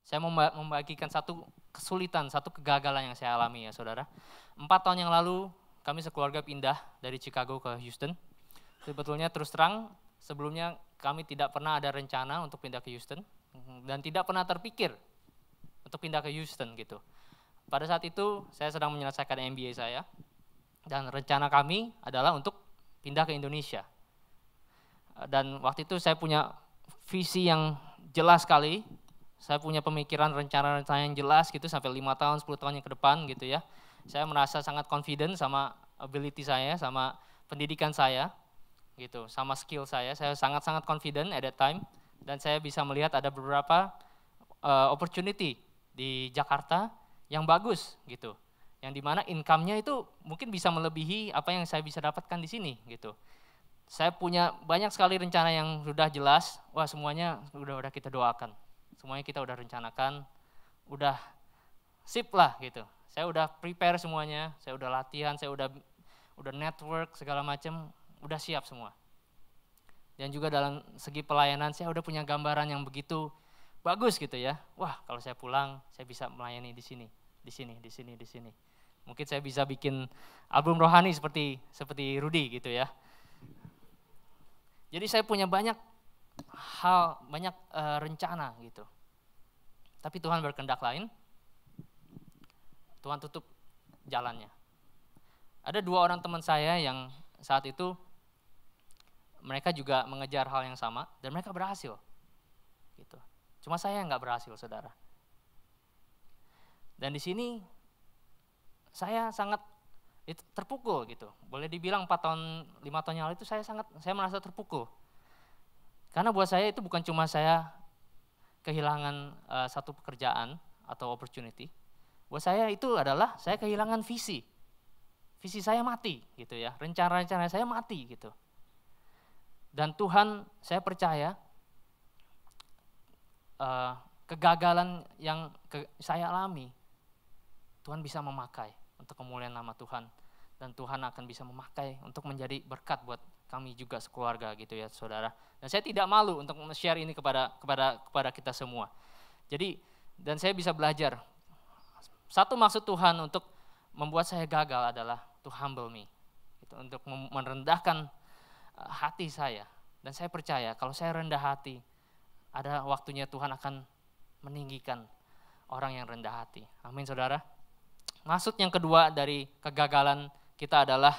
Saya mau membagikan satu kesulitan, satu kegagalan yang saya alami ya saudara. 4 tahun yang lalu kami sekeluarga pindah dari Chicago ke Houston. Sebetulnya terus terang sebelumnya kami tidak pernah ada rencana untuk pindah ke Houston dan tidak pernah terpikir untuk pindah ke Houston gitu. Pada saat itu saya sedang menyelesaikan MBA saya dan rencana kami adalah untuk pindah ke Indonesia. Dan waktu itu saya punya visi yang jelas sekali. Saya punya pemikiran rencana-rencana yang jelas gitu sampai 5 tahun, 10 tahun yang ke depan gitu ya. Saya merasa sangat confident sama ability saya, sama pendidikan saya gitu, sama skill saya sangat-sangat confident at that time. Dan saya bisa melihat ada beberapa opportunity di Jakarta yang bagus gitu. Yang dimana income-nya itu mungkin bisa melebihi apa yang saya bisa dapatkan di sini gitu. Saya punya banyak sekali rencana yang sudah jelas, wah semuanya udah kita doakan. Semuanya kita udah rencanakan, udah sip lah gitu. Saya udah prepare semuanya, saya udah latihan, saya udah network segala macam, udah siap semua. Dan juga dalam segi pelayanan saya udah punya gambaran yang begitu bagus gitu ya. Wah, kalau saya pulang saya bisa melayani di sini, di sini, di sini, di sini. Mungkin saya bisa bikin album rohani seperti Rudy gitu ya. Jadi saya punya banyak hal, banyak rencana gitu. Tapi Tuhan berkehendak lain. Tuhan tutup jalannya. Ada 2 orang teman saya yang saat itu mereka juga mengejar hal yang sama dan mereka berhasil. Gitu. Cuma saya yang nggak berhasil, saudara. Dan di sini saya sangat terpukul gitu. Boleh dibilang 4 tahun, 5 tahun yang lalu itu saya merasa terpukul. Karena buat saya itu bukan cuma saya kehilangan satu pekerjaan atau opportunity. Buat saya itu adalah saya kehilangan visi. Visi saya mati gitu ya. Rencana-rencana saya mati gitu. Dan Tuhan, saya percaya kegagalan yang saya alami, Tuhan bisa memakai untuk kemuliaan nama Tuhan. Dan Tuhan akan bisa memakai untuk menjadi berkat buat kami juga sekeluarga gitu ya saudara. Dan saya tidak malu untuk share ini kepada kita semua. Jadi, dan saya bisa belajar. Satu maksud Tuhan untuk membuat saya gagal adalah to humble me. Gitu, untuk merendahkan hati saya. Dan saya percaya kalau saya rendah hati, ada waktunya Tuhan akan meninggikan orang yang rendah hati. Amin saudara. Maksud yang kedua dari kegagalan kita adalah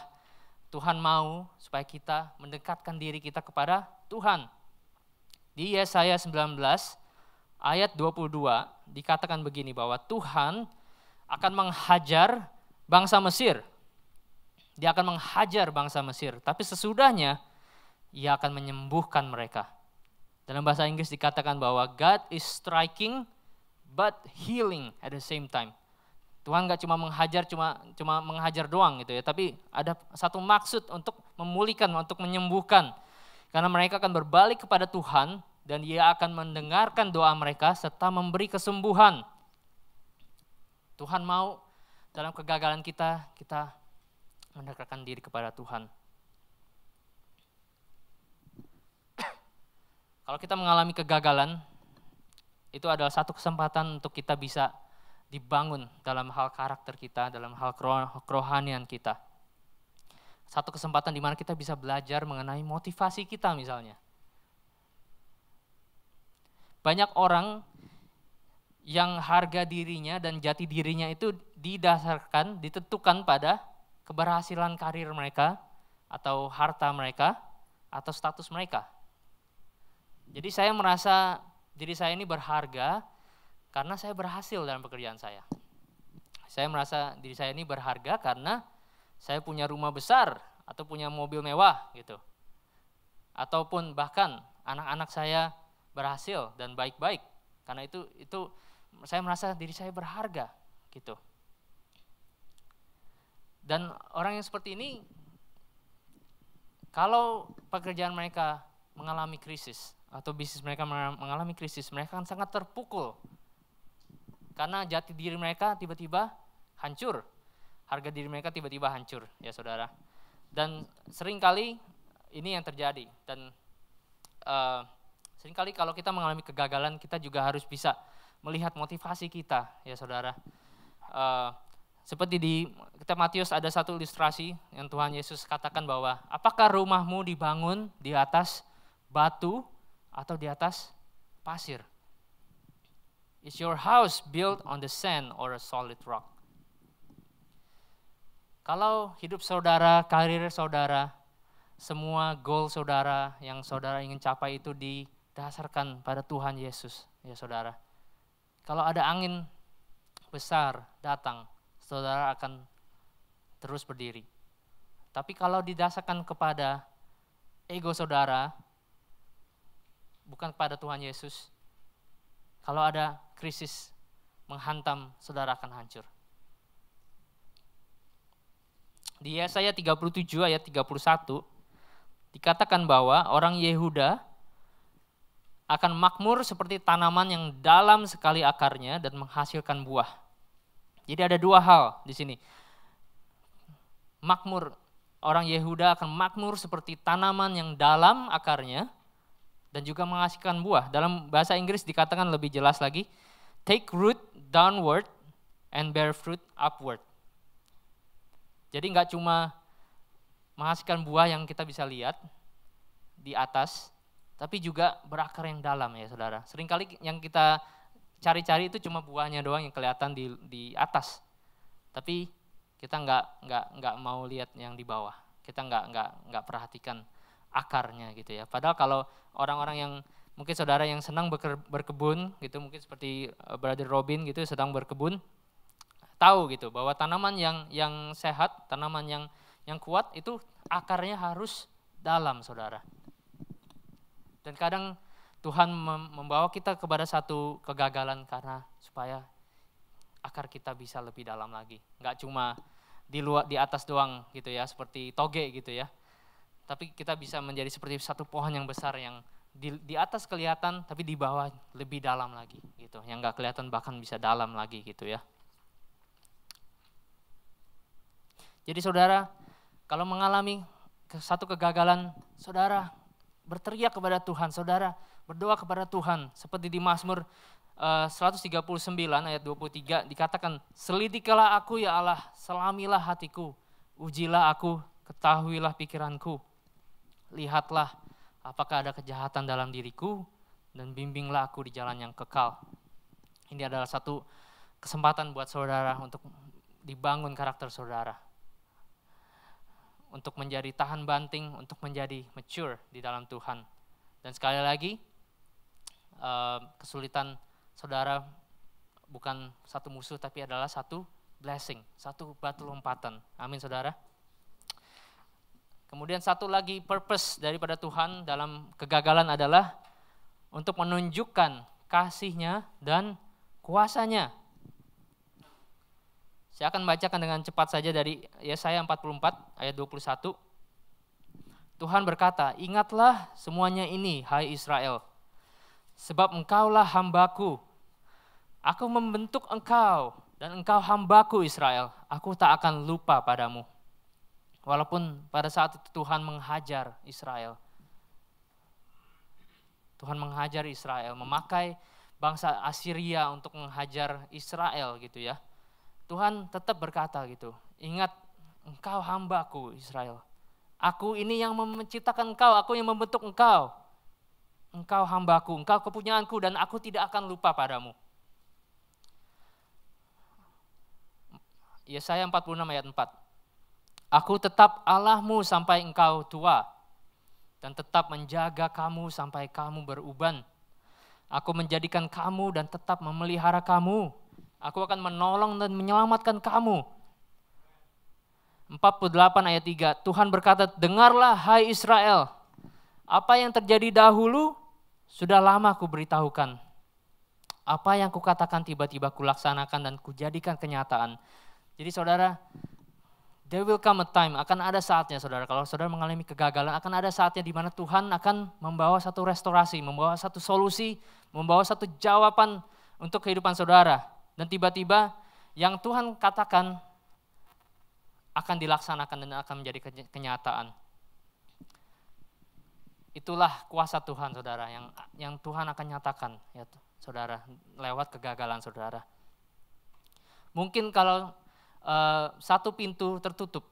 Tuhan mau supaya kita mendekatkan diri kita kepada Tuhan. Di Yesaya 19 ayat 22 dikatakan begini bahwa Tuhan akan menghajar bangsa Mesir. Dia akan menghajar bangsa Mesir, tapi sesudahnya Ia akan menyembuhkan mereka. Dalam bahasa Inggris dikatakan bahwa God is striking but healing at the same time. Tuhan gak cuma menghajar, cuma menghajar doang gitu ya, tapi ada satu maksud untuk memulihkan, untuk menyembuhkan. Karena mereka akan berbalik kepada Tuhan dan Ia akan mendengarkan doa mereka serta memberi kesembuhan. Tuhan mau dalam kegagalan kita mendekatkan diri kepada Tuhan. Kalau kita mengalami kegagalan, itu adalah satu kesempatan untuk kita bisa dibangun dalam hal karakter kita, dalam hal kerohanian kita. Satu kesempatan di mana kita bisa belajar mengenai motivasi kita misalnya. Banyak orang yang harga dirinya dan jati dirinya itu ditentukan pada keberhasilan karir mereka, atau harta mereka, atau status mereka. Jadi saya merasa diri saya ini berharga karena saya berhasil dalam pekerjaan saya. Saya merasa diri saya ini berharga karena saya punya rumah besar atau punya mobil mewah gitu. Ataupun bahkan anak-anak saya berhasil dan baik-baik. Karena itu saya merasa diri saya berharga gitu. Dan orang yang seperti ini, kalau pekerjaan mereka mengalami krisis atau bisnis mereka mengalami krisis, mereka akan sangat terpukul. Karena jati diri mereka tiba-tiba hancur. Harga diri mereka tiba-tiba hancur, ya saudara. Dan seringkali ini yang terjadi. Dan seringkali kalau kita mengalami kegagalan, kita juga harus bisa melihat motivasi kita, ya saudara. Seperti di kitab Matius ada satu ilustrasi yang Tuhan Yesus katakan bahwa apakah rumahmu dibangun di atas batu atau di atas pasir? Is your house built on the sand or a solid rock? Kalau hidup saudara, karir saudara, semua goal saudara yang saudara ingin capai itu didasarkan pada Tuhan Yesus, ya saudara. Kalau ada angin besar datang, saudara akan terus berdiri. Tapi kalau didasarkan kepada ego saudara, bukan kepada Tuhan Yesus, kalau ada krisis menghantam, saudara akan hancur. Di Yesaya 37 ayat 31 dikatakan bahwa orang Yehuda akan makmur seperti tanaman yang dalam sekali akarnya dan menghasilkan buah. Jadi ada dua hal di sini. Makmur, orang Yehuda akan makmur seperti tanaman yang dalam akarnya dan juga menghasilkan buah. Dalam bahasa Inggris dikatakan lebih jelas lagi, take root downward and bear fruit upward. Jadi nggak cuma menghasilkan buah yang kita bisa lihat di atas, tapi juga berakar yang dalam, ya saudara. Seringkali yang kita cari-cari itu cuma buahnya doang yang kelihatan di atas, tapi kita nggak mau lihat yang di bawah. Kita nggak perhatikan akarnya gitu ya. Padahal kalau orang-orang yang mungkin saudara yang senang berkebun gitu, mungkin seperti Brother Robin gitu sedang berkebun, tahu gitu bahwa tanaman yang sehat, tanaman yang kuat itu akarnya harus dalam, saudara. Dan kadang Tuhan membawa kita kepada satu kegagalan karena supaya akar kita bisa lebih dalam lagi. Nggak cuma di atas doang gitu ya, seperti toge gitu ya. Tapi kita bisa menjadi seperti satu pohon yang besar yang di atas kelihatan tapi di bawah lebih dalam lagi gitu. Yang nggak kelihatan bahkan bisa dalam lagi gitu ya. Jadi saudara, kalau mengalami satu kegagalan, saudara berteriak kepada Tuhan, saudara berdoa kepada Tuhan. Seperti di Mazmur 139 ayat 23 dikatakan, selidikilah aku ya Allah, selamilah hatiku, ujilah aku, ketahuilah pikiranku. Lihatlah apakah ada kejahatan dalam diriku, dan bimbinglah aku di jalan yang kekal. Ini adalah satu kesempatan buat saudara untuk dibangun karakter saudara. Untuk menjadi tahan banting, untuk menjadi mature di dalam Tuhan. Dan sekali lagi, kesulitan saudara bukan satu musuh, tapi adalah satu blessing, satu batu lompatan. Amin saudara. Kemudian satu lagi purpose daripada Tuhan dalam kegagalan adalah untuk menunjukkan kasih-Nya dan kuasa-Nya. Saya akan bacakan dengan cepat saja dari Yesaya 44 ayat 21. Tuhan berkata, ingatlah semuanya ini, hai Israel, sebab engkaulah hambaku. Aku membentuk engkau, dan engkau hambaku Israel. Aku tak akan lupa padamu. Walaupun pada saat itu Tuhan menghajar Israel. Tuhan menghajar Israel, memakai bangsa Assyria untuk menghajar Israel gitu ya. Tuhan tetap berkata gitu, ingat engkau hambaku Israel. Aku ini yang menciptakan engkau, aku yang membentuk engkau. Engkau hambaku, engkau kepunyaanku, dan aku tidak akan lupa padamu. Yesaya 46 ayat 4. Aku tetap Allahmu sampai engkau tua, dan tetap menjaga kamu sampai kamu beruban. Aku menjadikan kamu dan tetap memelihara kamu. Aku akan menolong dan menyelamatkan kamu. 48 ayat 3, Tuhan berkata, dengarlah hai Israel, apa yang terjadi dahulu sudah lama kuberitahukan. Apa yang kukatakan tiba-tiba kulaksanakan dan kujadikan kenyataan. Jadi saudara, there will come a time, akan ada saatnya saudara, kalau saudara mengalami kegagalan, akan ada saatnya di mana Tuhan akan membawa satu restorasi, membawa satu solusi, membawa satu jawaban untuk kehidupan saudara. Dan tiba-tiba yang Tuhan katakan akan dilaksanakan dan akan menjadi kenyataan. Itulah kuasa Tuhan saudara, yang Tuhan akan nyatakan. Ya, saudara, lewat kegagalan saudara. Mungkin kalau satu pintu tertutup,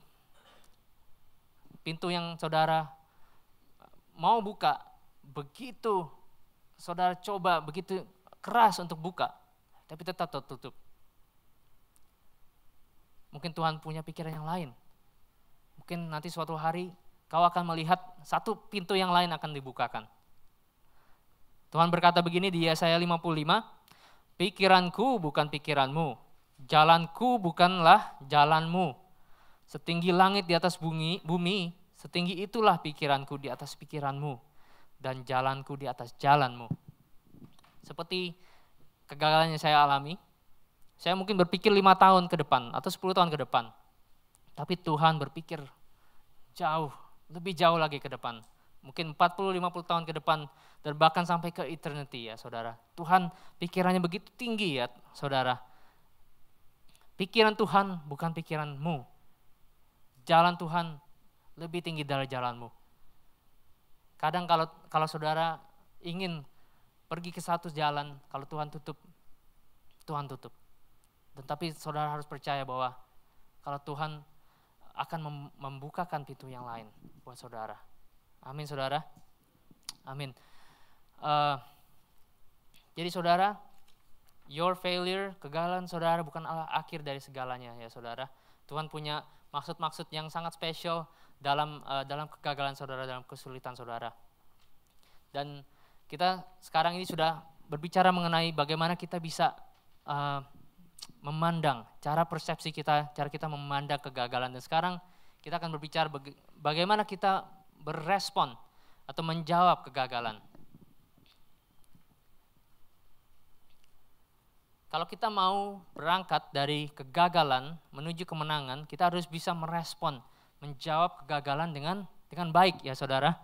pintu yang saudara mau buka, begitu saudara coba begitu keras untuk buka, tapi tetap tertutup. Mungkin Tuhan punya pikiran yang lain. Mungkin nanti suatu hari kau akan melihat satu pintu yang lain akan dibukakan. Tuhan berkata begini di Yesaya 55, pikiranku bukan pikiranmu, jalanku bukanlah jalanmu. Setinggi langit di atas bumi, setinggi itulah pikiranku di atas pikiranmu, dan jalanku di atas jalanmu. Seperti kegagalan yang saya alami, saya mungkin berpikir 5 tahun ke depan atau 10 tahun ke depan. Tapi Tuhan berpikir jauh, lebih jauh lagi ke depan. Mungkin 40-50 tahun ke depan dan bahkan sampai ke eternity ya saudara. Tuhan pikirannya begitu tinggi ya saudara. Pikiran Tuhan bukan pikiranmu. Jalan Tuhan lebih tinggi dari jalanmu. Kadang kalau saudara ingin pergi ke satu jalan, kalau Tuhan tutup, Tuhan tutup. Tapi saudara harus percaya bahwa kalau Tuhan akan membukakan pintu yang lain buat saudara. Amin saudara. Amin. Jadi saudara, your failure, kegagalan saudara bukan akhir dari segalanya ya saudara. Tuhan punya maksud-maksud yang sangat spesial dalam kegagalan saudara, dalam kesulitan saudara. Dan kita sekarang ini sudah berbicara mengenai bagaimana kita bisa memandang, cara persepsi kita, cara kita memandang kegagalan. Dan sekarang kita akan berbicara bagaimana kita berespon atau menjawab kegagalan. Kalau kita mau berangkat dari kegagalan menuju kemenangan, kita harus bisa merespon, menjawab kegagalan dengan baik ya saudara.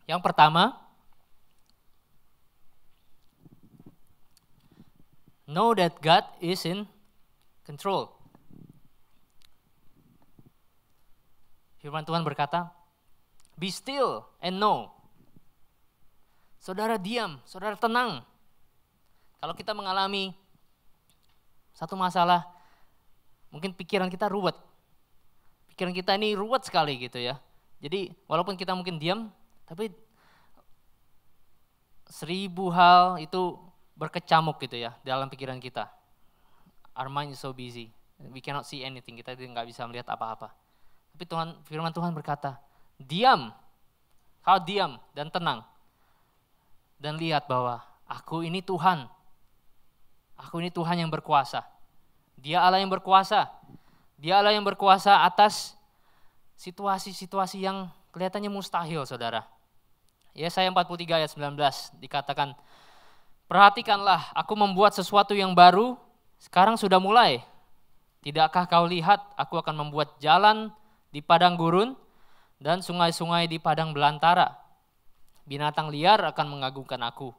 Yang pertama, know that God is in control. Firman Tuhan berkata, be still and know. Saudara diam, saudara tenang. Kalau kita mengalami satu masalah, mungkin pikiran kita ruwet. Pikiran kita ini ruwet sekali gitu ya. Jadi walaupun kita mungkin diam, tapi 1000 hal itu berkecamuk gitu ya dalam pikiran kita. Our mind is so busy, we cannot see anything, kita nggak bisa melihat apa-apa. Tapi firman Tuhan berkata, diam, kau diam dan tenang. Dan lihat bahwa aku ini Tuhan. Aku ini Tuhan yang berkuasa. Dia Allah yang berkuasa. Dia Allah yang berkuasa atas situasi-situasi yang kelihatannya mustahil saudara. Yesaya 43 ayat 19 dikatakan, perhatikanlah, aku membuat sesuatu yang baru, sekarang sudah mulai. Tidakkah kau lihat, aku akan membuat jalan di padang gurun dan sungai-sungai di padang belantara. Binatang liar akan mengagungkan aku.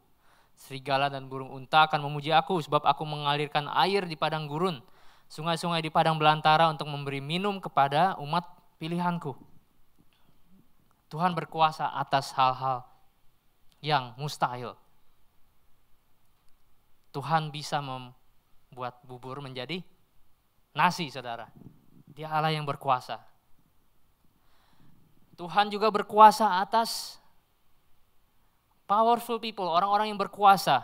Serigala dan burung unta akan memuji aku, sebab aku mengalirkan air di padang gurun, sungai-sungai di padang belantara untuk memberi minum kepada umat pilihanku. Tuhan berkuasa atas hal-hal yang mustahil. Tuhan bisa membuat bubur menjadi nasi, saudara. Dia Allah yang berkuasa. Tuhan juga berkuasa atas powerful people, orang-orang yang berkuasa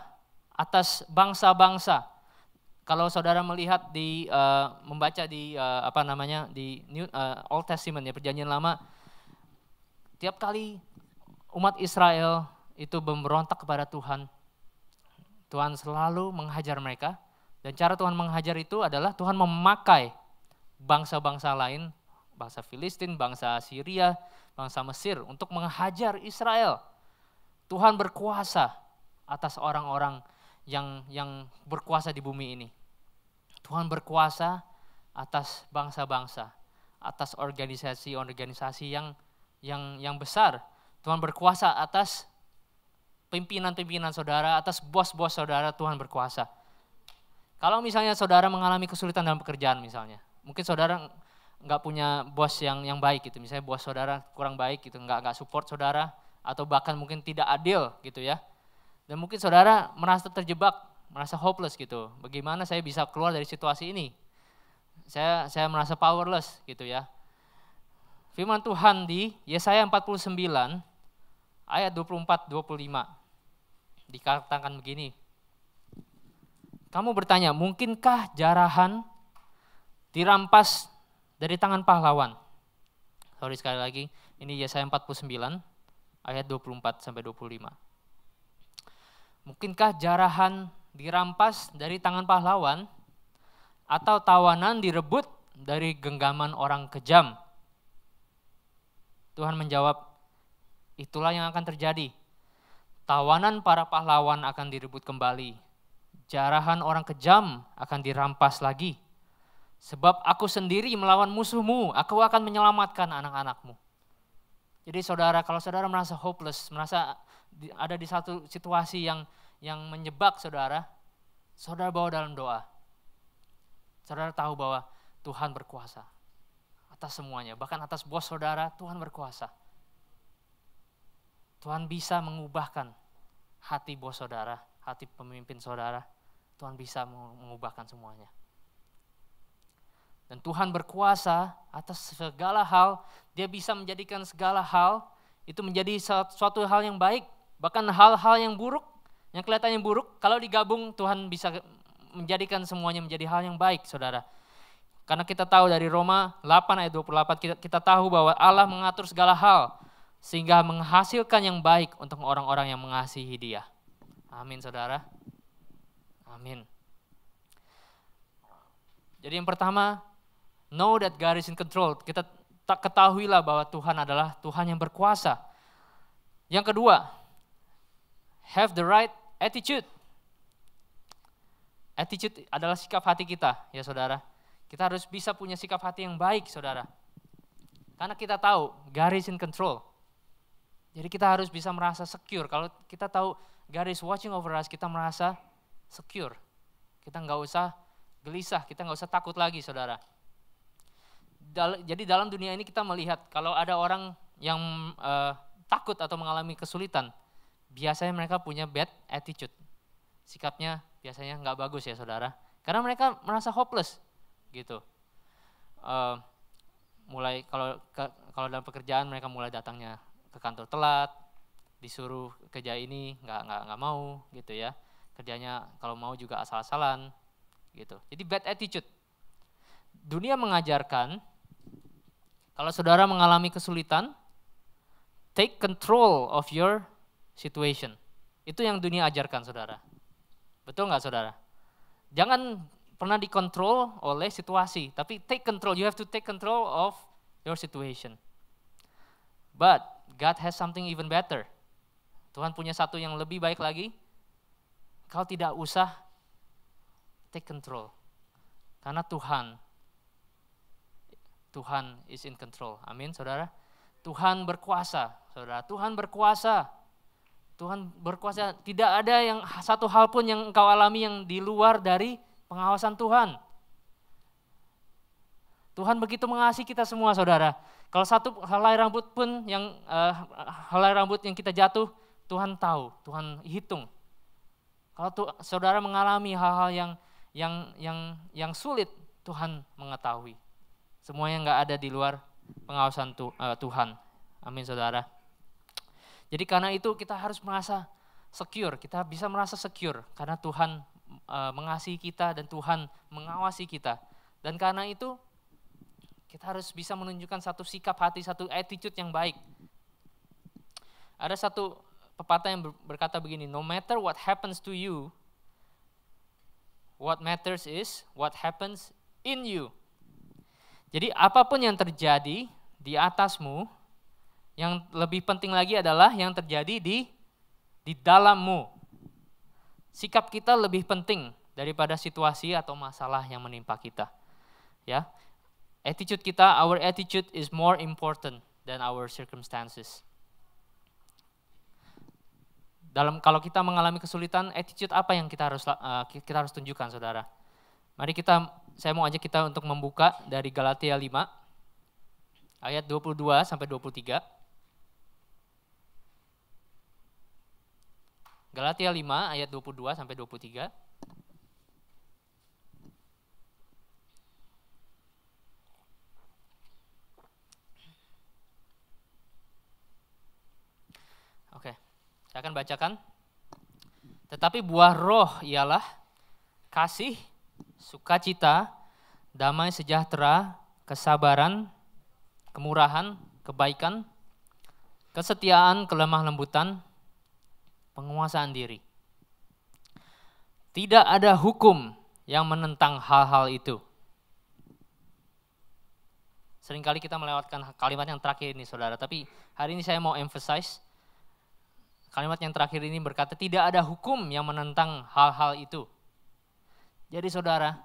atas bangsa-bangsa. Kalau saudara melihat membaca di Old Testament ya, Perjanjian Lama, tiap kali umat Israel itu memberontak kepada Tuhan, Tuhan selalu menghajar mereka. Dan cara Tuhan menghajar itu adalah Tuhan memakai bangsa-bangsa lain, bangsa Filistin, bangsa Syria, bangsa Mesir untuk menghajar Israel. Tuhan berkuasa atas orang-orang yang berkuasa di bumi ini. Tuhan berkuasa atas bangsa-bangsa, atas organisasi-organisasi yang besar. Tuhan berkuasa atas pimpinan-pimpinan saudara, atas bos-bos saudara. Tuhan berkuasa. Kalau misalnya saudara mengalami kesulitan dalam pekerjaan misalnya, mungkin saudara nggak punya bos yang baik gitu, misalnya bos saudara kurang baik gitu, nggak support saudara, atau bahkan mungkin tidak adil gitu ya. Dan mungkin saudara merasa terjebak, merasa hopeless gitu. Bagaimana saya bisa keluar dari situasi ini? Saya merasa powerless gitu ya. Firman Tuhan di Yesaya 49 ayat 24-25 dikatakan begini. Kamu bertanya, mungkinkah jarahan dirampas dari tangan pahlawan? Sorry sekali lagi, ini Yesaya 49 ayat 24-25. Mungkinkah jarahan dirampas dari tangan pahlawan atau tawanan direbut dari genggaman orang kejam? Tuhan menjawab, itulah yang akan terjadi. Tawanan para pahlawan akan direbut kembali. Jarahan orang kejam akan dirampas lagi. Sebab aku sendiri melawan musuhmu, aku akan menyelamatkan anak-anakmu. Jadi saudara, kalau saudara merasa hopeless, merasa ada di satu situasi yang menyebak saudara, saudara bawa dalam doa. Saudara tahu bahwa Tuhan berkuasa atas semuanya, bahkan atas bos saudara, Tuhan berkuasa. Tuhan bisa mengubahkan hati bos saudara, hati pemimpin saudara. Tuhan bisa mengubahkan semuanya. Dan Tuhan berkuasa atas segala hal, Dia bisa menjadikan segala hal itu menjadi suatu hal yang baik. Bahkan hal-hal yang buruk, yang kelihatannya buruk, kalau digabung Tuhan bisa menjadikan semuanya menjadi hal yang baik, saudara. Karena kita tahu dari Roma 8 ayat 28, kita tahu bahwa Allah mengatur segala hal, sehingga menghasilkan yang baik untuk orang-orang yang mengasihi Dia. Amin, saudara. Amin. Jadi yang pertama, know that God is in control. Kita ketahuilah bahwa Tuhan adalah Tuhan yang berkuasa. Yang kedua, have the right attitude. Attitude adalah sikap hati kita, ya saudara. Kita harus bisa punya sikap hati yang baik, saudara. Karena kita tahu God is in control. Jadi kita harus bisa merasa secure. Kalau kita tahu God is watching over us, kita merasa secure. Kita nggak usah gelisah, kita nggak usah takut lagi, saudara. Jadi dalam dunia ini kita melihat kalau ada orang yang takut atau mengalami kesulitan, biasanya mereka punya bad attitude. Sikapnya biasanya nggak bagus ya saudara. Karena mereka merasa hopeless gitu. Mulai kalau dalam pekerjaan mereka mulai datangnya ke kantor telat, disuruh kerja ini nggak mau gitu ya. Kerjanya kalau mau juga asal-asalan gitu. Jadi bad attitude. Dunia mengajarkan kalau saudara mengalami kesulitan, take control of your situation. Itu yang dunia ajarkan saudara. Betul nggak saudara? Jangan pernah dikontrol oleh situasi, tapi take control. You have to take control of your situation. But God has something even better. Tuhan punya satu yang lebih baik lagi. Kau tidak usah take control. Karena Tuhan is in control. Amin, saudara. Tuhan berkuasa, saudara. Tuhan berkuasa. Tuhan berkuasa, tidak ada yang satu hal pun yang engkau alami yang di luar dari pengawasan Tuhan. Tuhan begitu mengasihi kita semua, saudara. Kalau satu helai rambut pun helai rambut yang kita jatuh, Tuhan tahu, Tuhan hitung. Kalau saudara mengalami hal-hal yang sulit, Tuhan mengetahui. Semuanya nggak ada di luar pengawasan Tuhan. Amin, saudara. Jadi karena itu kita harus merasa secure, kita bisa merasa secure karena Tuhan mengasihi kita dan Tuhan mengawasi kita. Dan karena itu kita harus bisa menunjukkan satu sikap hati, satu attitude yang baik. Ada satu pepatah yang berkata begini, no matter what happens to you, what matters is what happens in you. Jadi apapun yang terjadi di atasmu, yang lebih penting lagi adalah yang terjadi di dalammu. Sikap kita lebih penting daripada situasi atau masalah yang menimpa kita. Ya, attitude kita, our attitude is more important than our circumstances. Kalau kita mengalami kesulitan, attitude apa yang kita harus tunjukkan, saudara? Mari saya mau ajak kita untuk membuka dari Galatia 5 ayat 22 sampai 23. Galatia 5 ayat 22 sampai 23. Oke, saya akan bacakan. Tetapi buah roh ialah kasih, sukacita, damai sejahtera, kesabaran, kemurahan, kebaikan, kesetiaan, kelemah lembutan, penguasaan diri. Tidak ada hukum yang menentang hal-hal itu. Seringkali kita melewatkan kalimat yang terakhir ini, saudara. Tapi hari ini saya mau emphasize, kalimat yang terakhir ini berkata, tidak ada hukum yang menentang hal-hal itu. Jadi saudara,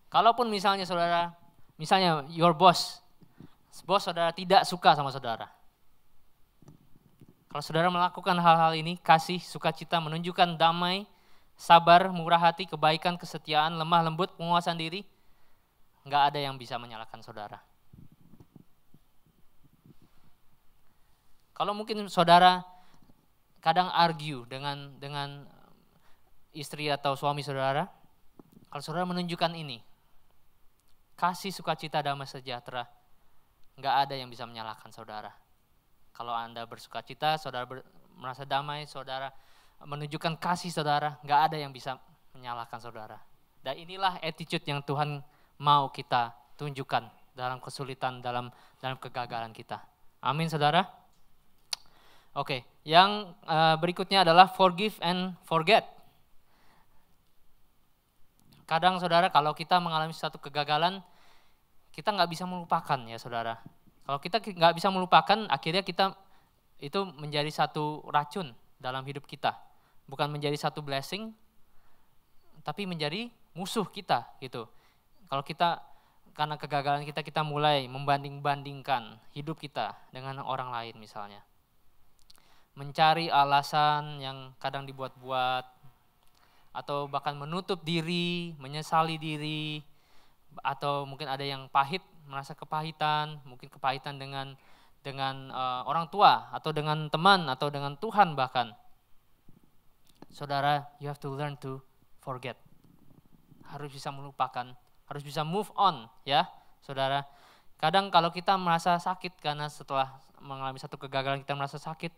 kalaupun misalnya saudara, misalnya your boss saudara tidak suka sama saudara. Kalau saudara melakukan hal-hal ini, kasih, sukacita, menunjukkan damai, sabar, murah hati, kebaikan, kesetiaan, lemah lembut, penguasaan diri, nggak ada yang bisa menyalahkan saudara. Kalau mungkin saudara kadang argue dengan istri atau suami saudara, kalau saudara menunjukkan ini, kasih, sukacita, damai sejahtera, nggak ada yang bisa menyalahkan saudara. Kalau Anda bersukacita, saudara merasa damai, saudara menunjukkan kasih saudara, nggak ada yang bisa menyalahkan saudara. Dan inilah attitude yang Tuhan mau kita tunjukkan dalam kesulitan, dalam kegagalan kita. Amin saudara. Oke, yang berikutnya adalah forgive and forget. Kadang saudara kalau kita mengalami suatu kegagalan, kita nggak bisa melupakan ya saudara. Kalau kita nggak bisa melupakan, akhirnya kita itu menjadi satu racun dalam hidup kita. Bukan menjadi satu blessing, tapi menjadi musuh kita gitu. Kalau kita karena kegagalan kita mulai membanding-bandingkan hidup kita dengan orang lain misalnya. Mencari alasan yang kadang dibuat-buat, atau bahkan menutup diri, menyesali diri, atau mungkin ada yang pahit, merasa kepahitan, mungkin kepahitan dengan orang tua, atau dengan teman, atau dengan Tuhan bahkan. Saudara, you have to learn to forget. Harus bisa melupakan, harus bisa move on ya saudara. Kadang kalau kita merasa sakit karena setelah mengalami satu kegagalan kita merasa sakit,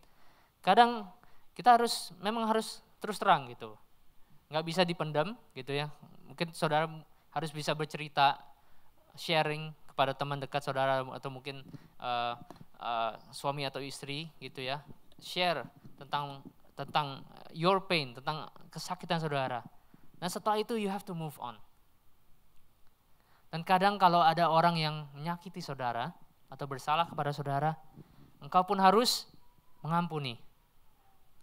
kadang kita memang harus terus terang gitu, nggak bisa dipendam gitu ya. Mungkin saudara harus bisa bercerita, sharing kepada teman dekat saudara atau mungkin suami atau istri gitu ya, share tentang your pain, tentang kesakitan saudara. Nah setelah itu you have to move on. Dan kadang kalau ada orang yang menyakiti saudara atau bersalah kepada saudara, engkau pun harus mengampuni.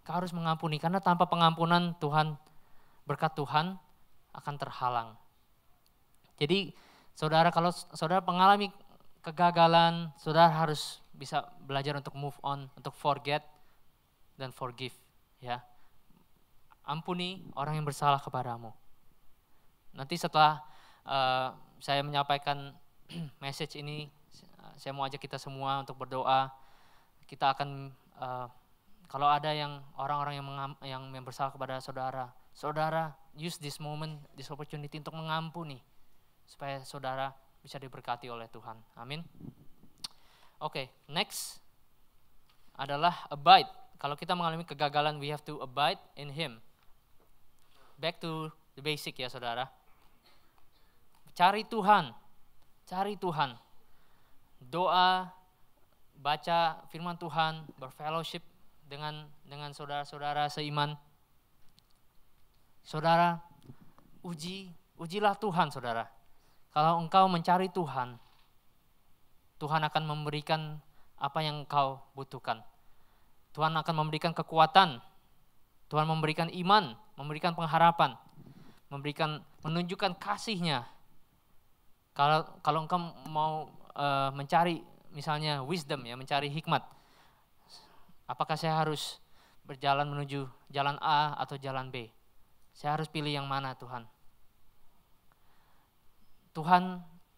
Kau harus mengampuni, karena tanpa pengampunan berkat Tuhan akan terhalang. Jadi saudara, kalau saudara mengalami kegagalan, saudara harus bisa belajar untuk move on, untuk forget dan forgive ya. Ampuni orang yang bersalah kepadamu. Nanti setelah saya menyampaikan message ini, saya mau ajak kita semua untuk berdoa. Kita akan kalau ada yang orang-orang yang bersalah kepada saudara, saudara use this moment, this opportunity untuk mengampuni, supaya saudara bisa diberkati oleh Tuhan. Amin. Oke, next adalah abide. Kalau kita mengalami kegagalan, we have to abide in Him. Back to the basic ya saudara. Cari Tuhan, cari Tuhan. Doa, baca firman Tuhan, berfellowship dengan saudara-saudara seiman. Saudara, ujilah Tuhan saudara. Kalau engkau mencari Tuhan, Tuhan akan memberikan apa yang engkau butuhkan. Tuhan akan memberikan kekuatan, Tuhan memberikan iman, memberikan pengharapan, menunjukkan kasih-Nya. Kalau engkau mau mencari misalnya wisdom ya, mencari hikmat, apakah saya harus berjalan menuju jalan A atau jalan B? Saya harus pilih yang mana Tuhan?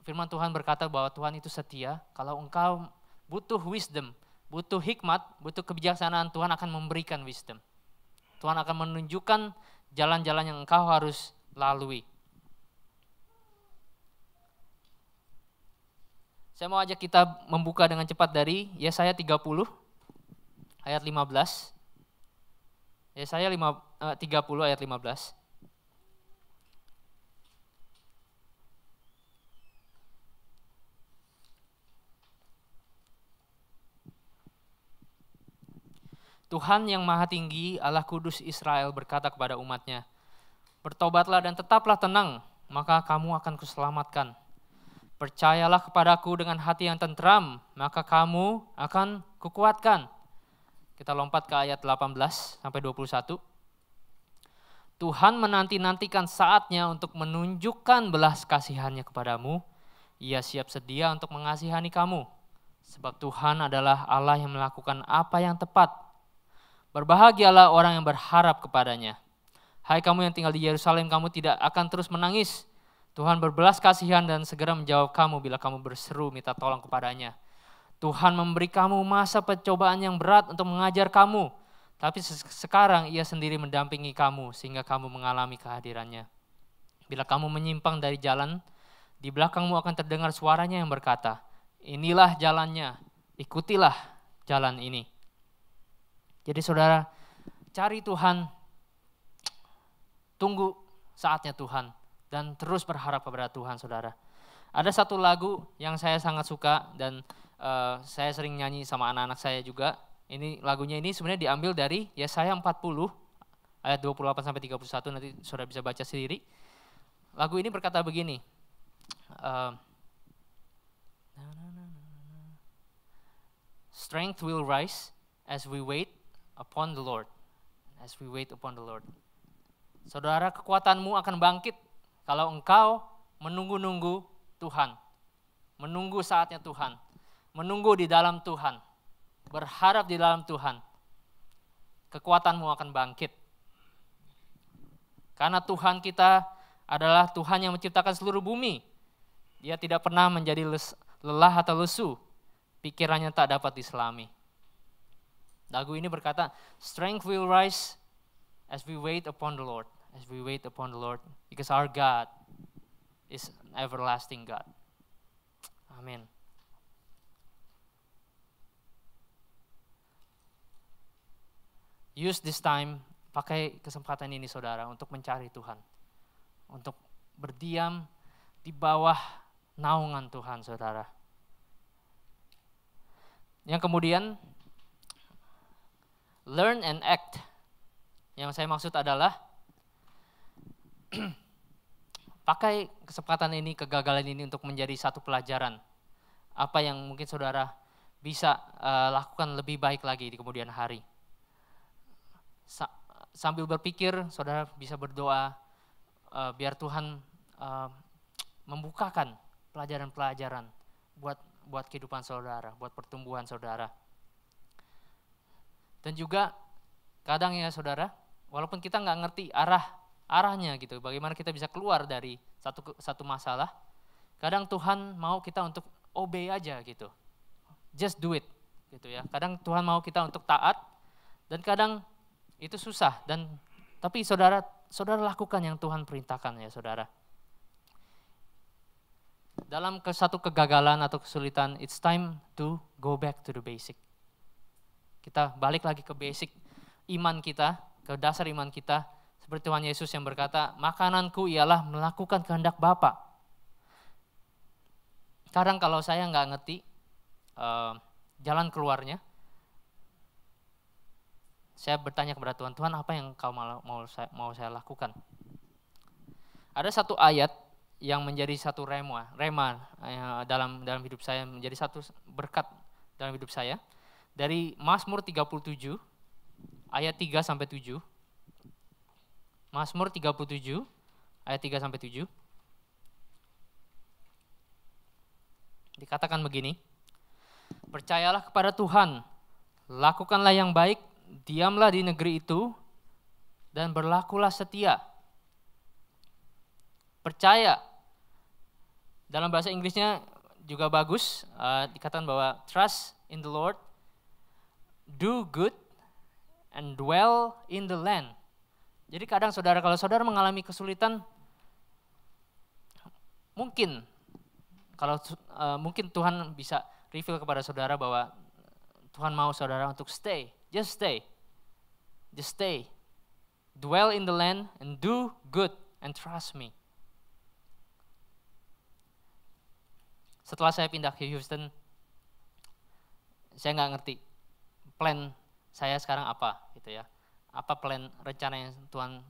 Firman Tuhan berkata bahwa Tuhan itu setia. Kalau engkau butuh wisdom, butuh hikmat, butuh kebijaksanaan, Tuhan akan memberikan wisdom. Tuhan akan menunjukkan jalan-jalan yang engkau harus lalui. Saya mau ajak kita membuka dengan cepat dari Yesaya 30 ayat 15. Yesaya 30 ayat 15. Tuhan yang Maha Tinggi, Allah Kudus Israel berkata kepada umatnya, bertobatlah dan tetaplah tenang, maka kamu akan kuselamatkan. Percayalah kepadaku dengan hati yang tentram, maka kamu akan kukuatkan. Kita lompat ke ayat 18 sampai 21. Tuhan menanti-nantikan saatnya untuk menunjukkan belas kasihannya kepadamu. Ia siap sedia untuk mengasihani kamu. Sebab Tuhan adalah Allah yang melakukan apa yang tepat. Berbahagialah orang yang berharap kepadanya. Hai kamu yang tinggal di Yerusalem, kamu tidak akan terus menangis. Tuhan berbelas kasihan dan segera menjawab kamu bila kamu berseru minta tolong kepadanya. Tuhan memberi kamu masa pencobaan yang berat untuk mengajar kamu. Tapi sekarang ia sendiri mendampingi kamu sehingga kamu mengalami kehadirannya. Bila kamu menyimpang dari jalan, di belakangmu akan terdengar suaranya yang berkata, inilah jalannya, ikutilah jalan ini. Jadi saudara, cari Tuhan, tunggu saatnya Tuhan, dan terus berharap kepada Tuhan saudara. Ada satu lagu yang saya sangat suka dan saya sering nyanyi sama anak-anak saya juga. Ini lagunya ini sebenarnya diambil dari Yesaya 40 ayat 28 sampai 31, nanti saudara bisa baca sendiri. Lagu ini berkata begini. Strength will rise as we wait upon the Lord. As we wait upon the Lord. Saudara, kekuatanmu akan bangkit kalau engkau menunggu-nunggu Tuhan. Menunggu saatnya Tuhan. Menunggu di dalam Tuhan. Berharap di dalam Tuhan. Kekuatanmu akan bangkit. Karena Tuhan kita adalah Tuhan yang menciptakan seluruh bumi. Dia tidak pernah menjadi lelah atau lesu. Pikirannya tak dapat diselami. Lagu ini berkata, strength will rise as we wait upon the Lord. As we wait upon the Lord. Because our God is an everlasting God. Amin. Use this time, pakai kesempatan ini saudara untuk mencari Tuhan. Untuk berdiam di bawah naungan Tuhan saudara. Yang kemudian, learn and act. Yang saya maksud adalah pakai kesempatan ini, kegagalan ini untuk menjadi satu pelajaran. Apa yang mungkin saudara bisa lakukan lebih baik lagi di kemudian hari. Sambil berpikir, saudara bisa berdoa biar Tuhan membukakan pelajaran-pelajaran buat kehidupan saudara, buat pertumbuhan saudara. Dan juga kadang ya saudara, walaupun kita nggak ngerti arahnya gitu, bagaimana kita bisa keluar dari satu masalah, kadang Tuhan mau kita untuk obey aja gitu, just do it gitu ya. Kadang Tuhan mau kita untuk taat, dan kadang itu susah, tapi saudara lakukan yang Tuhan perintahkan ya saudara. Dalam satu kegagalan atau kesulitan, it's time to go back to the basic. Kita balik lagi ke basic iman kita, ke dasar iman kita. Seperti Tuhan Yesus yang berkata, makananku ialah melakukan kehendak Bapa. Kadang kalau saya nggak ngerti jalan keluarnya, saya bertanya kepada Tuhan, Tuhan apa yang kau mau saya lakukan? Ada satu ayat yang menjadi satu rema dalam hidup saya, menjadi satu berkat dalam hidup saya. Dari Mazmur 37 ayat 3 sampai 7. Mazmur 37 ayat 3 sampai 7. Dikatakan begini, percayalah kepada Tuhan, lakukanlah yang baik, diamlah di negeri itu, dan berlakulah setia. Percaya. Dalam bahasa Inggrisnya juga bagus, dikatakan bahwa trust in the Lord, do good, and dwell in the land. Jadi kadang saudara, kalau saudara mengalami kesulitan, mungkin Tuhan bisa reveal kepada saudara bahwa Tuhan mau saudara untuk stay, just stay, dwell in the land and do good and trust me. Setelah saya pindah ke Houston, saya nggak ngerti plan saya sekarang apa gitu ya, apa plan rencana yang Tuhan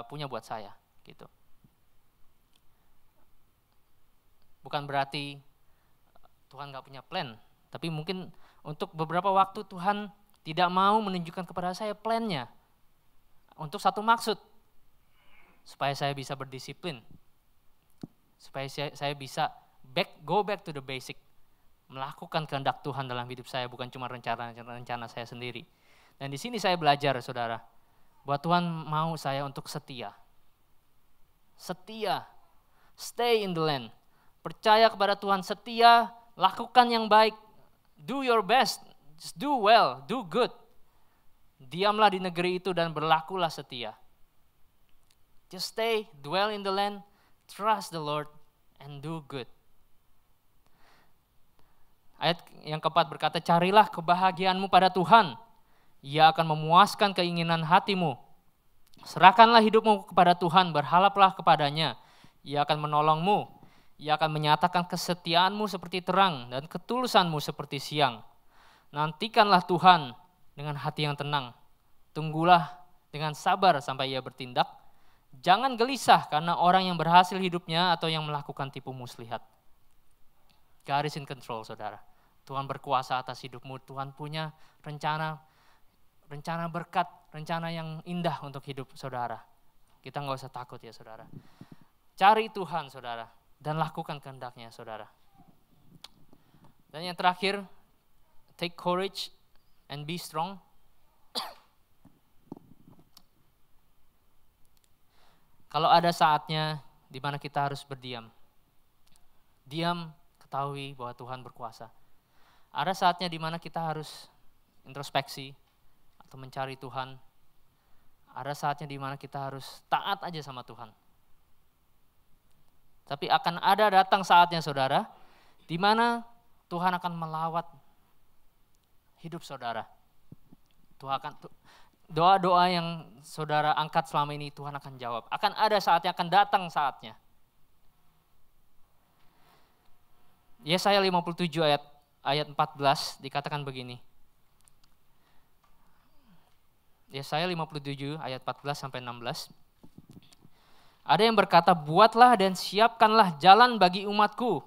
punya buat saya gitu. Bukan berarti Tuhan nggak punya plan, tapi mungkin untuk beberapa waktu Tuhan tidak mau menunjukkan kepada saya plannya untuk satu maksud, supaya saya bisa berdisiplin, supaya saya bisa go back to the basic, melakukan kehendak Tuhan dalam hidup saya, bukan cuma rencana saya sendiri. Dan di sini saya belajar, saudara, bahwa Tuhan mau saya untuk setia, stay in the land, percaya kepada Tuhan, setia, lakukan yang baik, do your best, just do well, do good. Diamlah di negeri itu dan berlakulah setia. Just stay, dwell in the land, trust the Lord, and do good. Ayat yang keempat berkata, carilah kebahagiaanmu pada Tuhan, Ia akan memuaskan keinginan hatimu. Serahkanlah hidupmu kepada Tuhan, berharaplah kepadanya, Ia akan menolongmu, Ia akan menyatakan kesetiaanmu seperti terang dan ketulusanmu seperti siang. Nantikanlah Tuhan dengan hati yang tenang, tunggulah dengan sabar sampai Ia bertindak. Jangan gelisah karena orang yang berhasil hidupnya atau yang melakukan tipu muslihat. God is in control, saudara. Tuhan berkuasa atas hidupmu. Tuhan punya rencana berkat, rencana yang indah untuk hidup saudara. Kita nggak usah takut ya, saudara. Cari Tuhan, saudara, dan lakukan kehendaknya, saudara. Dan yang terakhir, take courage and be strong. Kalau ada saatnya di mana kita harus berdiam, ketahui bahwa Tuhan berkuasa. Ada saatnya di mana kita harus introspeksi atau mencari Tuhan. Ada saatnya di mana kita harus taat aja sama Tuhan. Tapi akan ada datang saatnya, saudara, di mana Tuhan akan melawat hidup saudara. Doa-doa yang saudara angkat selama ini Tuhan akan jawab. Akan ada saatnya, akan datang saatnya. Yesaya 57 ayat 14 dikatakan begini. Yesaya 57 ayat 14 sampai 16. Ada yang berkata, buatlah dan siapkanlah jalan bagi umatku,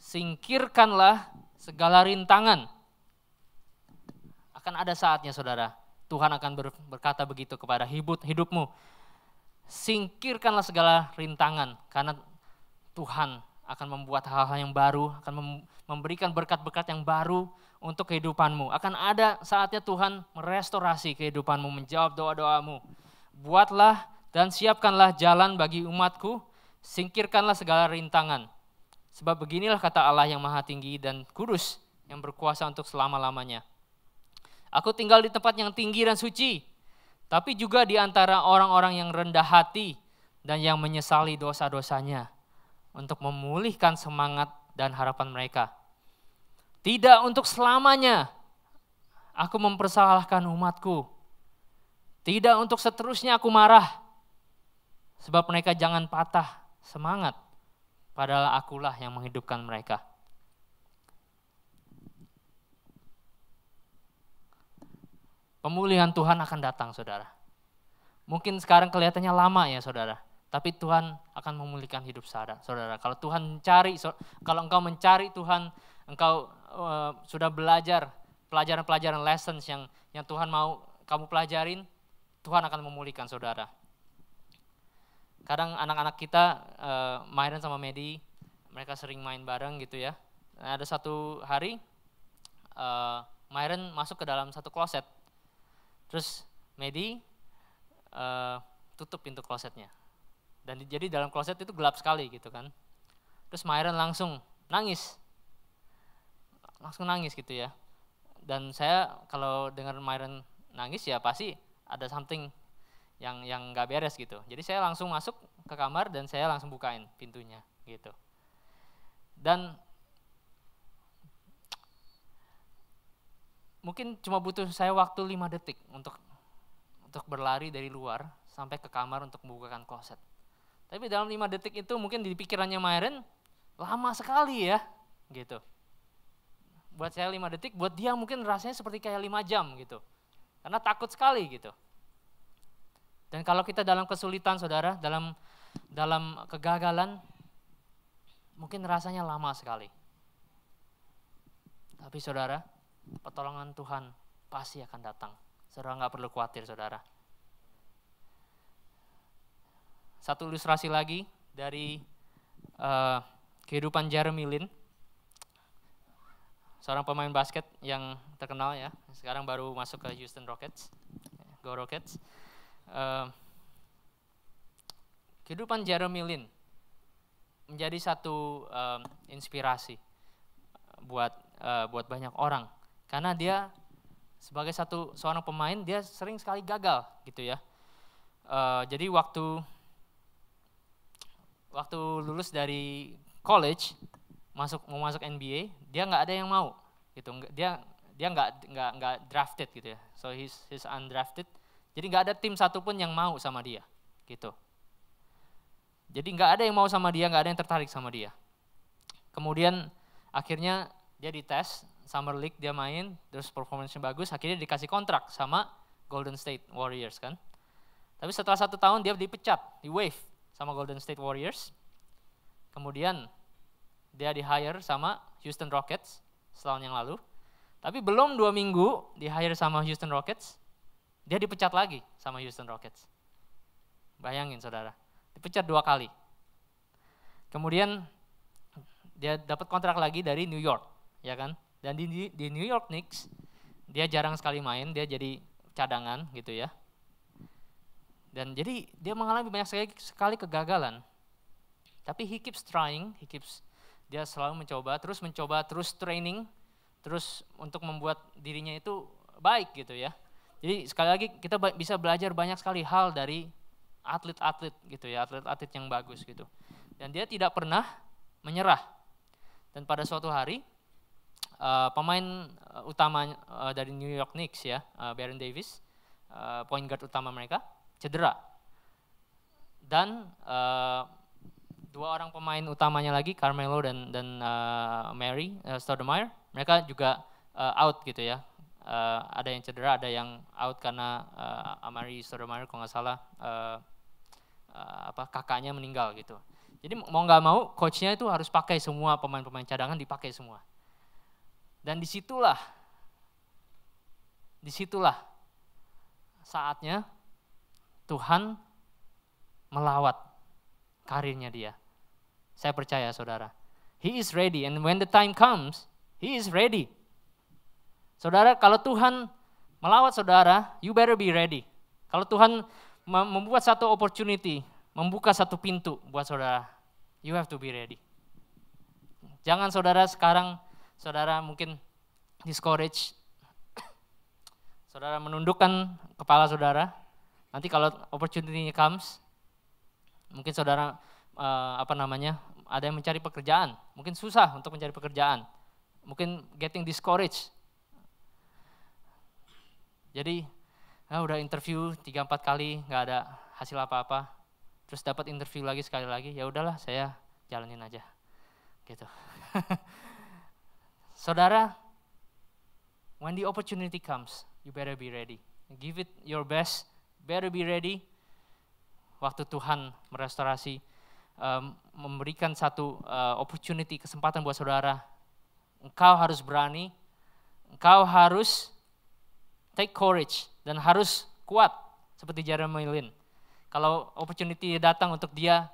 singkirkanlah segala rintangan. Akan ada saatnya, saudara, Tuhan akan berkata begitu kepada hidupmu. Singkirkanlah segala rintangan, karena Tuhan akan membuat hal-hal yang baru, akan memberikan berkat-berkat yang baru untuk kehidupanmu. Akan ada saatnya Tuhan merestorasi kehidupanmu, menjawab doa-doamu. Buatlah dan siapkanlah jalan bagi umatku, singkirkanlah segala rintangan. Sebab beginilah kata Allah yang maha tinggi dan kudus, yang berkuasa untuk selama-lamanya. Aku tinggal di tempat yang tinggi dan suci, tapi juga di antara orang-orang yang rendah hati dan yang menyesali dosa-dosanya, untuk memulihkan semangat dan harapan mereka. Tidak untuk selamanya aku mempersalahkan umatku. Tidak untuk seterusnya aku marah. Sebab mereka jangan patah semangat, padahal akulah yang menghidupkan mereka. Pemulihan Tuhan akan datang, saudara. Mungkin sekarang kelihatannya lama ya, saudara. Tapi Tuhan akan memulihkan hidup saudara. Kalau engkau mencari Tuhan, engkau sudah belajar pelajaran-pelajaran lessons yang Tuhan mau kamu pelajarin, Tuhan akan memulihkan saudara. Kadang anak-anak kita, Myron sama Medi, mereka sering main bareng gitu ya. Nah, ada satu hari, Myron masuk ke dalam satu kloset. Terus Medi tutup pintu klosetnya. Dan jadi dalam kloset itu gelap sekali gitu kan. Terus Myron langsung nangis gitu ya. Dan saya kalau dengar Myron nangis ya pasti ada something yang nggak beres gitu. Jadi saya langsung masuk ke kamar dan saya langsung bukain pintunya gitu. Dan mungkin cuma butuh saya waktu 5 detik untuk berlari dari luar sampai ke kamar untuk membukakan kloset. Tapi dalam 5 detik itu mungkin di pikirannya Myron lama sekali ya gitu. Buat saya 5 detik, buat dia mungkin rasanya seperti kayak 5 jam gitu. Karena takut sekali gitu. Dan kalau kita dalam kesulitan saudara, dalam kegagalan, mungkin rasanya lama sekali. Tapi saudara, pertolongan Tuhan pasti akan datang. Saudara nggak perlu khawatir saudara. Satu ilustrasi lagi dari kehidupan Jeremy Lin, seorang pemain basket yang terkenal ya, sekarang baru masuk ke Houston Rockets, Go Rockets. Kehidupan Jeremy Lin menjadi satu inspirasi buat banyak orang, karena dia sebagai seorang pemain dia sering sekali gagal gitu ya. Jadi waktu lulus dari college mau masuk NBA, dia nggak ada yang mau gitu. Dia nggak drafted gitu ya. So he's undrafted. Jadi nggak ada tim satupun yang mau sama dia gitu. Jadi nggak ada yang mau sama dia, nggak ada yang tertarik sama dia. Kemudian akhirnya dia dites Summer League, dia main, terus performance-nya bagus, akhirnya dikasih kontrak sama Golden State Warriors kan. Tapi setelah 1 tahun dia dipecat, di waive sama Golden State Warriors. Kemudian dia di-hire sama Houston Rockets setahun yang lalu. Tapi belum 2 minggu di-hire sama Houston Rockets, dia dipecat lagi sama Houston Rockets. Bayangin saudara, dipecat 2 kali. Kemudian dia dapat kontrak lagi dari New York, ya kan? Dan di New York Knicks, dia jarang sekali main, dia jadi cadangan gitu ya. Dan jadi dia mengalami banyak sekali kegagalan. Tapi he keeps trying, dia selalu mencoba, terus training, terus untuk membuat dirinya itu baik gitu ya. Jadi sekali lagi kita bisa belajar banyak sekali hal dari atlet-atlet gitu ya, atlet-atlet yang bagus gitu. Dan dia tidak pernah menyerah. Dan pada suatu hari pemain utama dari New York Knicks ya, Baron Davis, point guard utama mereka, cedera. Dan 2 orang pemain utamanya lagi, Carmelo dan Mary Stoudemire, mereka juga out gitu ya. Ada yang cedera, ada yang out karena Mary Stoudemire kalau nggak salah kakaknya meninggal gitu. Jadi mau nggak mau coachnya itu harus pakai semua pemain-pemain cadangan, dipakai semua. Dan disitulah saatnya Tuhan melawat karirnya dia. Saya percaya saudara, he is ready, and when the time comes, he is ready. Saudara, kalau Tuhan melawat saudara, you better be ready. Kalau Tuhan membuat satu opportunity, membuka satu pintu buat saudara, you have to be ready. Jangan saudara sekarang, saudara mungkin discourage, saudara menundukkan kepala saudara, nanti kalau opportunity-nya comes, mungkin saudara ada yang mencari pekerjaan, mungkin susah untuk mencari pekerjaan, mungkin getting discouraged. Jadi udah interview 3-4 kali nggak ada hasil apa-apa, terus dapat interview lagi sekali lagi, ya udahlah saya jalanin aja, gitu. Saudara, when the opportunity comes, you better be ready. Give it your best, better be ready. Waktu Tuhan merestorasi, memberikan satu opportunity, kesempatan buat saudara, engkau harus berani, engkau harus take courage, dan harus kuat seperti Jeremy Lin. Kalau opportunity datang untuk dia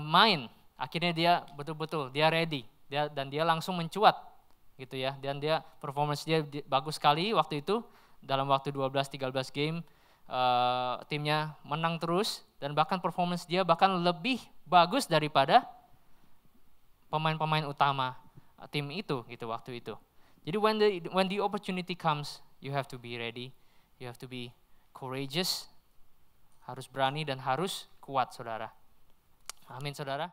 main, akhirnya dia betul-betul dia ready, dan dia langsung mencuat gitu ya. Dan dia performance dia bagus sekali waktu itu, dalam waktu 12-13 game timnya menang terus, dan bahkan performance dia bahkan lebih bagus daripada pemain-pemain utama tim itu gitu waktu itu. Jadi when the opportunity comes, you have to be ready, You have to be courageous, harus berani dan harus kuat saudara. Amin saudara.